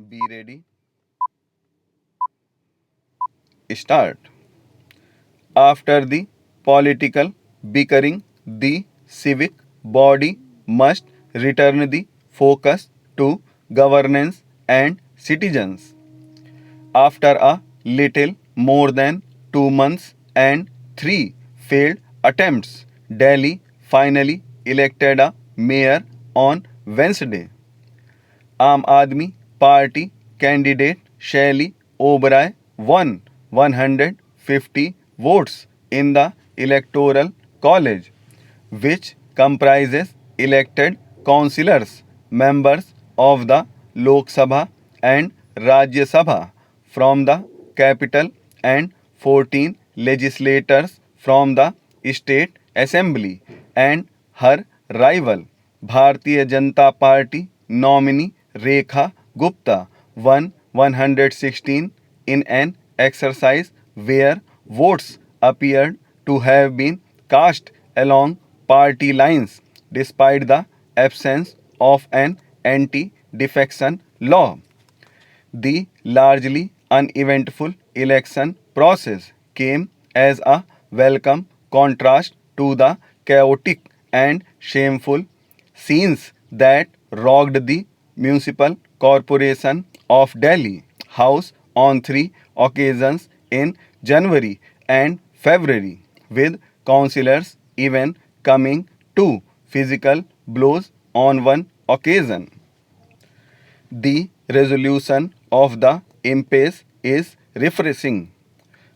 Be ready. Start. After the political bickering, the civic body must return the focus to governance and citizens. After a little more than 2 months and three failed attempts, Delhi finally elected a mayor on Wednesday. Aam Aadmi Party candidate Shaili Oberoi won 150 votes in the Electoral College, which comprises elected councillors, members of the Lok Sabha and Rajya Sabha from the capital and 14 legislators from the State Assembly, and her rival Bharatiya Janata Party nominee Rekha Gupta won 116 in an exercise where votes appeared to have been cast along party lines despite the absence of an anti defection law. The largely uneventful election process came as a welcome contrast to the chaotic and shameful scenes that rocked the Municipal Corporation of Delhi House on three occasions in January and February, with councillors even coming to physical blows on one occasion. The resolution of the impasse is refreshing,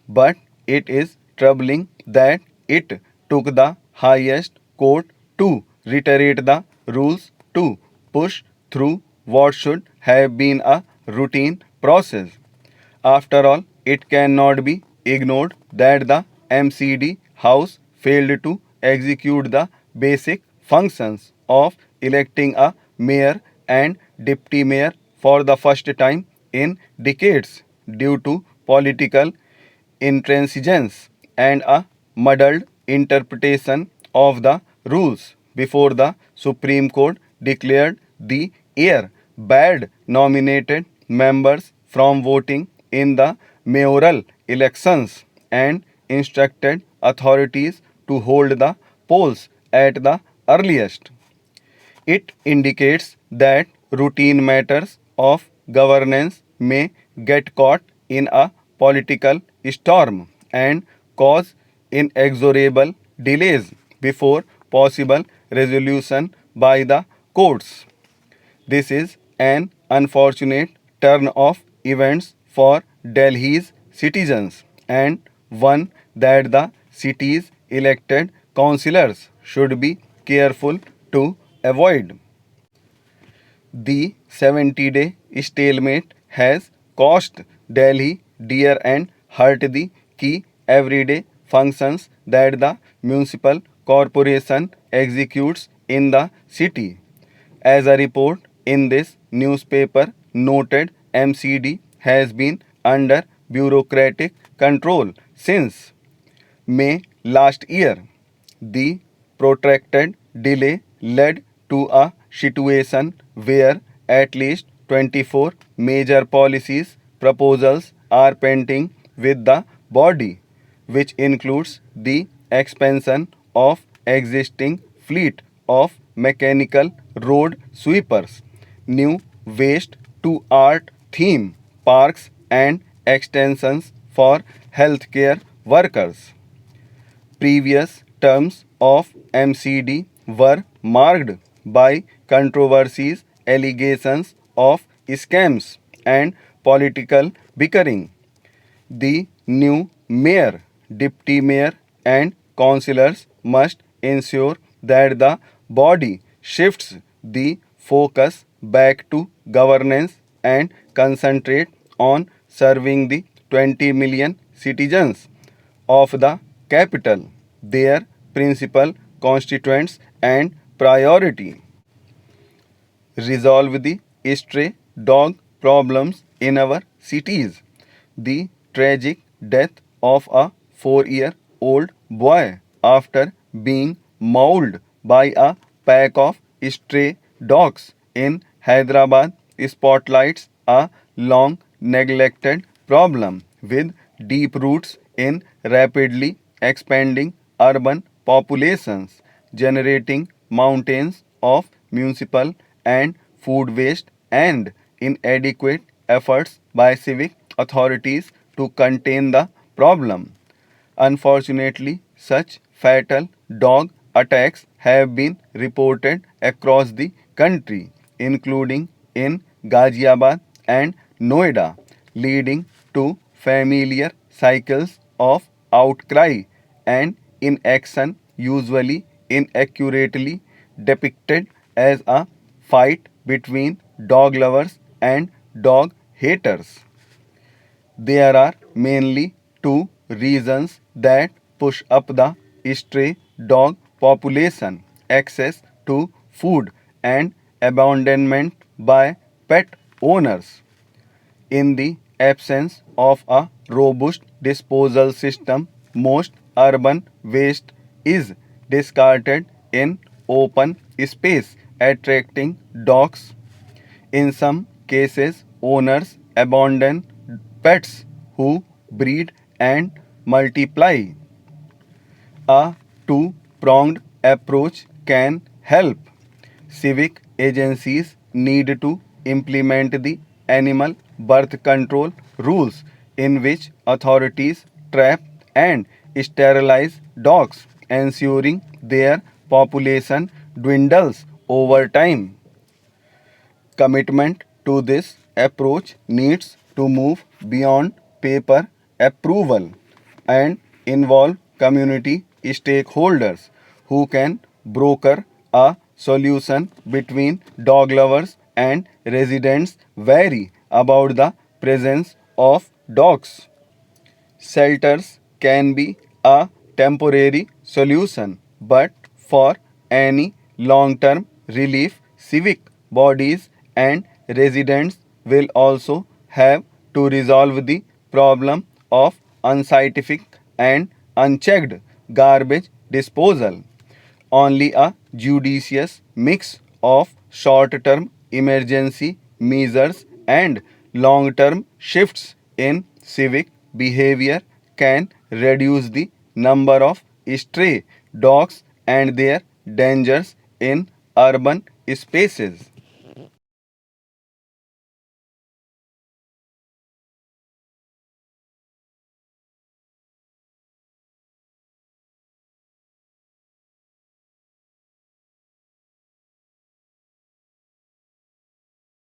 but it is troubling that it took the highest court to reiterate the rules to push through what should have been a routine process. After all, it cannot be ignored that the MCD House failed to execute the basic functions of electing a mayor and deputy mayor for the first time in decades due to political intransigence and a muddled interpretation of the rules before the Supreme Court declared the air bad nominated members from voting in the mayoral elections and instructed authorities to hold the polls at the earliest. It indicates that routine matters of governance may get caught in a political storm and cause inexorable delays before possible resolution by the courts. This is an unfortunate turn of events for Delhi's citizens and one that the city's elected councillors should be careful to avoid. The 70-day stalemate has cost Delhi dear and hurt the key everyday functions that the municipal corporation executes in the city. As a report in this newspaper noted, MCD has been under bureaucratic control since May last year. The protracted delay led to a situation where at least 24 major policies proposals are pending with the body, which includes the expansion of existing fleet of mechanical road sweepers, new waste to art theme parks, and extensions for healthcare workers. Previous terms of MCD were marked by controversies, allegations of scams, and political bickering. The new mayor, deputy mayor, and councillors must ensure that the body shifts the focus back to governance and concentrate on serving the 20 million citizens of the capital, their principal constituents and priority. Resolve the stray dog problems in our cities. The tragic death of a 4-year-old boy after being mauled by a pack of stray dogs in Hyderabad spotlights a long neglected problem with deep roots in rapidly expanding urban populations, generating mountains of municipal and food waste and inadequate efforts by civic authorities to contain the problem. Unfortunately, such fatal dog attacks have been reported across the country, including in Ghaziabad and Noida, leading to familiar cycles of outcry and inaction, usually inaccurately depicted as a fight between dog lovers and dog haters. There are mainly two reasons that push up the stray dog population: access to food and abandonment by pet owners. In the absence of a robust disposal system, most urban waste is discarded in open space, attracting dogs. In some cases, owners abandon pets who breed and multiply. A two pronged approach can help. Civic agencies need to implement the animal birth control rules, in which authorities trap and sterilize dogs, ensuring their population dwindles over time. Commitment to this approach needs to move beyond paper approval and involve community stakeholders who can broker a solution between dog lovers and residents vary about the presence of dogs. Shelters can be a temporary solution, but for any long term relief, civic bodies and residents will also have to resolve the problem of unscientific and unchecked garbage disposal. Only a judicious mix of short term emergency measures and long term shifts in civic behavior can reduce the number of stray dogs and their dangers in urban spaces.